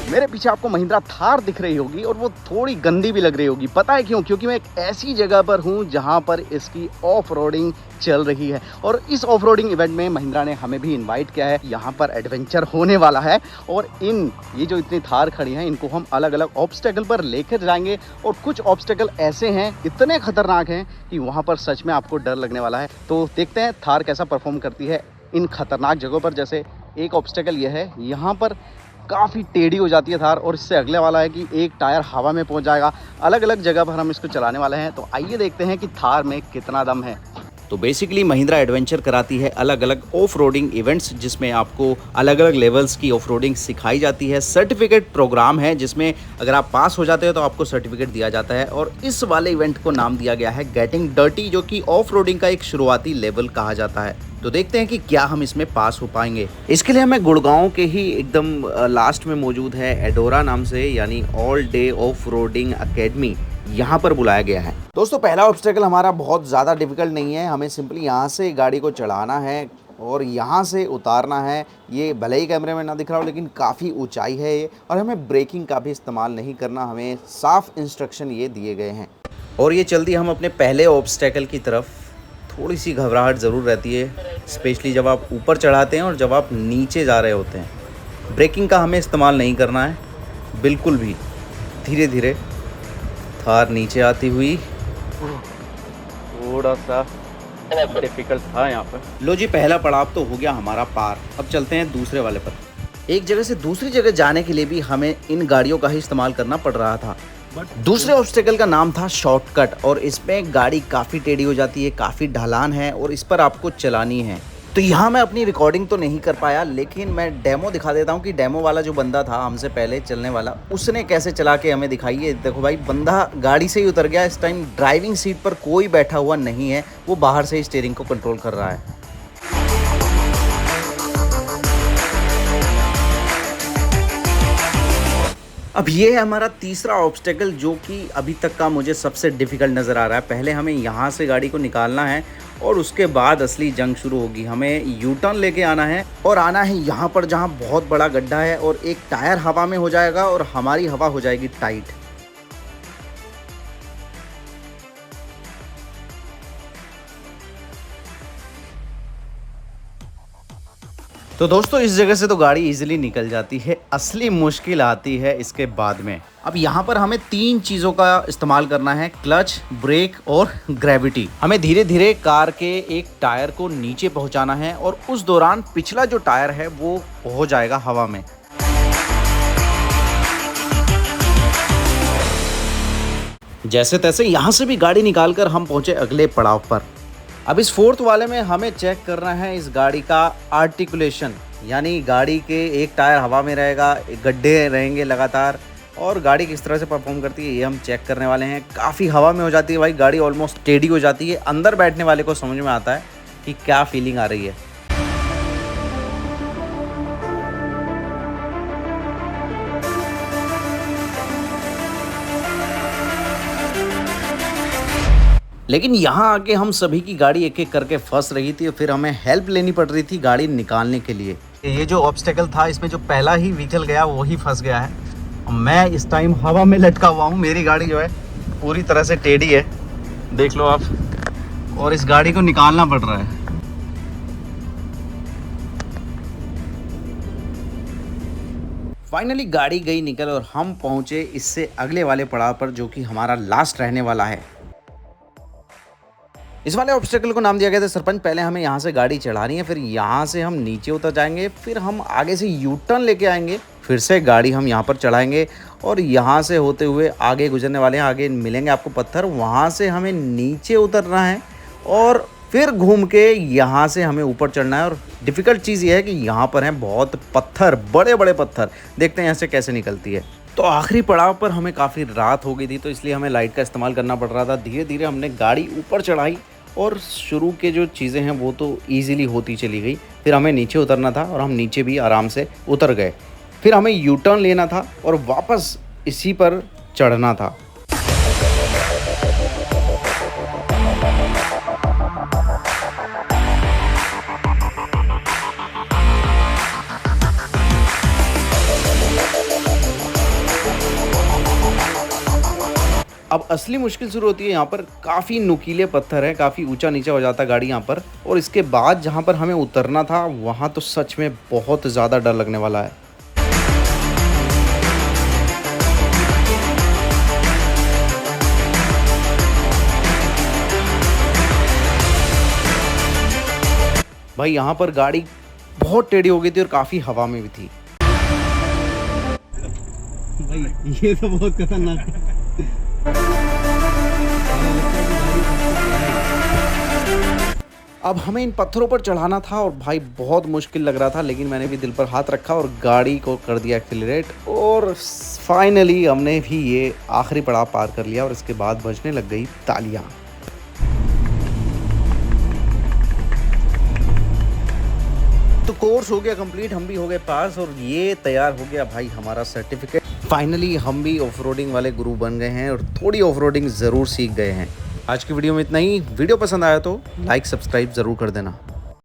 मेरे पीछे आपको महिंद्रा थार दिख रही होगी और वो थोड़ी गंदी भी लग रही होगी। पता है क्यों? क्योंकि मैं एक ऐसी जगह पर हूँ जहाँ पर इसकी ऑफ रोडिंग चल रही है और इस ऑफ रोडिंग इवेंट में महिंद्रा ने हमें भी इनवाइट किया है। यहाँ पर एडवेंचर होने वाला है और ये जो इतनी थार खड़ी हैं इनको हम अलग अलग ऑब्स्टेकल पर लेकर जाएंगे और कुछ ऑब्स्टेकल ऐसे हैं, इतने खतरनाक हैं कि वहाँ पर सच में आपको डर लगने वाला है। तो देखते हैं थार कैसा परफॉर्म करती है इन खतरनाक जगहों पर। जैसे एक ऑब्स्टेकल यह है, यहाँ पर काफ़ी टेढ़ी हो जाती है थार और इससे अगले वाला है कि एक टायर हवा में पहुंच जाएगा। अलग अलग जगह पर हम इसको चलाने वाले हैं, तो आइए देखते हैं कि थार में कितना दम है। तो बेसिकली महिंद्रा एडवेंचर कराती है अलग अलग ऑफ रोडिंग इवेंट्स, जिसमें आपको अलग अलग लेवल्स की ऑफ रोडिंग सिखाई जाती है। सर्टिफिकेट प्रोग्राम है जिसमें अगर आप पास हो जाते हो तो आपको सर्टिफिकेट दिया जाता है और इस वाले इवेंट को नाम दिया गया है गेटिंग डर्टी, जो कि ऑफ रोडिंग का एक शुरुआती लेवल कहा जाता है। तो देखते हैं कि क्या हम इसमें पास हो पाएंगे। इसके लिए हमें गुड़गांव के ही एकदम लास्ट में मौजूद है एडोरा नाम से, यानी all day off roading academy, यहाँ पर बुलाया गया है। दोस्तों पहला ऑब्स्टेकल हमारा बहुत ज़्यादा डिफिकल्ट नहीं है, हमें सिंपली यहाँ से गाड़ी को चढ़ाना है और यहाँ से उतारना है। ये भले ही कैमरे में ना दिख रहा हो लेकिन काफ़ी ऊंचाई है ये, और हमें ब्रेकिंग का भी इस्तेमाल नहीं करना, हमें साफ इंस्ट्रक्शन ये दिए गए हैं। और ये चलती हम अपने पहले ऑब्स्टेकल की तरफ। थोड़ी सी घबराहट ज़रूर रहती है, स्पेशली जब आप ऊपर चढ़ाते हैं और जब आप नीचे जा रहे होते हैं। ब्रेकिंग का हमें इस्तेमाल नहीं करना है बिल्कुल भी। धीरे धीरे थार नीचे आती हुई, थोड़ा सा डिफिकल्ट था यहाँ पर। लो जी, पहला पड़ाव तो हो गया हमारा पार। अब चलते हैं दूसरे वाले पर। एक जगह से दूसरी जगह जाने के लिए भी हमें इन गाड़ियों का ही इस्तेमाल करना पड़ रहा था। दूसरे ऑब्स्टेकल का नाम था शॉर्टकट और इसमें गाड़ी काफ़ी टेढ़ी हो जाती है, काफ़ी ढलान है और इस पर आपको चलानी है। तो यहाँ मैं अपनी रिकॉर्डिंग तो नहीं कर पाया, लेकिन मैं डेमो दिखा देता हूँ कि डेमो वाला जो बंदा था हमसे पहले चलने वाला, उसने कैसे चला के हमें दिखाई है। देखो भाई, बंदा गाड़ी से ही उतर गया। इस टाइम ड्राइविंग सीट पर कोई बैठा हुआ नहीं है, वो बाहर से ही स्टीयरिंग को कंट्रोल कर रहा है। अब ये है हमारा तीसरा ऑब्स्टेकल, जो कि अभी तक का मुझे सबसे डिफ़िकल्ट नज़र आ रहा है। पहले हमें यहाँ से गाड़ी को निकालना है और उसके बाद असली जंग शुरू होगी। हमें यू टर्न लेके आना है और आना है यहाँ पर जहाँ बहुत बड़ा गड्ढा है और एक टायर हवा में हो जाएगा और हमारी हवा हो जाएगी टाइट। तो दोस्तों इस जगह से तो गाड़ी इजीली निकल जाती है, असली मुश्किल आती है इसके बाद में। अब यहाँ पर हमें 3 चीज़ों का इस्तेमाल करना है, क्लच, ब्रेक और ग्रेविटी। हमें धीरे धीरे कार के एक टायर को नीचे पहुँचाना है और उस दौरान पिछला जो टायर है वो हो जाएगा हवा में। जैसे तैसे यहाँ से भी गाड़ी निकालकर हम पहुँचे अगले पड़ाव पर। अब इस फोर्थ वाले में हमें चेक करना है इस गाड़ी का आर्टिकुलेशन, यानी गाड़ी के एक टायर हवा में रहेगा, गड्ढे रहेंगे लगातार, और गाड़ी किस तरह से परफॉर्म करती है ये हम चेक करने वाले हैं। काफ़ी हवा में हो जाती है भाई गाड़ी, ऑलमोस्ट टेढ़ी हो जाती है। अंदर बैठने वाले को समझ में आता है कि क्या फीलिंग आ रही है। लेकिन यहाँ आके हम सभी की गाड़ी एक एक करके फंस रही थी और फिर हमें हेल्प लेनी पड़ रही थी गाड़ी निकालने के लिए। ये जो ऑब्स्टेकल था इसमें जो पहला ही व्हीकल गया वो ही फंस गया है। मैं इस टाइम हवा में लटका हुआ हूँ, मेरी गाड़ी जो है पूरी तरह से टेढ़ी है, देख लो आप, और इस गाड़ी को निकालना पड़ रहा है। फाइनली गाड़ी गई निकल और हम पहुँचे इससे अगले वाले पड़ाव पर, जो कि हमारा लास्ट रहने वाला है। इस वाले ऑब्स्टेकल को नाम दिया गया था सरपंच। पहले हमें यहाँ से गाड़ी चढ़ानी है, फिर यहाँ से हम नीचे उतर जाएंगे, फिर हम आगे से यू टर्न लेके आएंगे, फिर से गाड़ी हम यहाँ पर चढ़ाएंगे और यहाँ से होते हुए आगे गुजरने वाले हैं। आगे मिलेंगे आपको पत्थर, वहाँ से हमें नीचे उतरना है और फिर घूम के यहाँ से हमें ऊपर चढ़ना है। और डिफ़िकल्ट चीज़ ये है कि यहाँ पर हैं बहुत पत्थर, बड़े बड़े पत्थर। देखते हैं यहाँ से कैसे निकलती है। तो आखिरी पड़ाव पर हमें काफ़ी रात हो गई थी, तो इसलिए हमें लाइट का इस्तेमाल करना पड़ रहा था। धीरे धीरे हमने गाड़ी ऊपर चढ़ाई और शुरू के जो चीज़ें हैं वो तो ईज़िली होती चली गई। फिर हमें नीचे उतरना था और हम नीचे भी आराम से उतर गए। फिर हमें यू टर्न लेना था और वापस इसी पर चढ़ना था। अब असली मुश्किल शुरू होती है। यहाँ पर काफ़ी नुकीले पत्थर हैं, काफ़ी ऊंचा नीचा हो जाता गाड़ी यहाँ पर, और इसके बाद जहाँ पर हमें उतरना था वहाँ तो सच में बहुत ज़्यादा डर लगने वाला है। भाई यहाँ पर गाड़ी बहुत टेढ़ी हो गई थी और काफ़ी हवा में भी थी। भाई ये तो बहुत खतरनाक है। अब हमें इन पत्थरों पर चढ़ाना था और भाई बहुत मुश्किल लग रहा था, लेकिन मैंने भी दिल पर हाथ रखा और गाड़ी को कर दिया एक्सीलरेट, और फाइनली हमने भी ये आखिरी पड़ाव पार कर लिया और इसके बाद बजने लग गई तालियां। तो कोर्स हो गया कंप्लीट, हम भी हो गए पास और ये तैयार हो गया भाई हमारा सर्टिफिकेट। फाइनली हम भी ऑफरोडिंग वाले गुरु बन गए हैं और थोड़ी ऑफरोडिंग ज़रूर सीख गए हैं। आज की वीडियो में इतना ही। वीडियो पसंद आया तो लाइक सब्सक्राइब ज़रूर कर देना।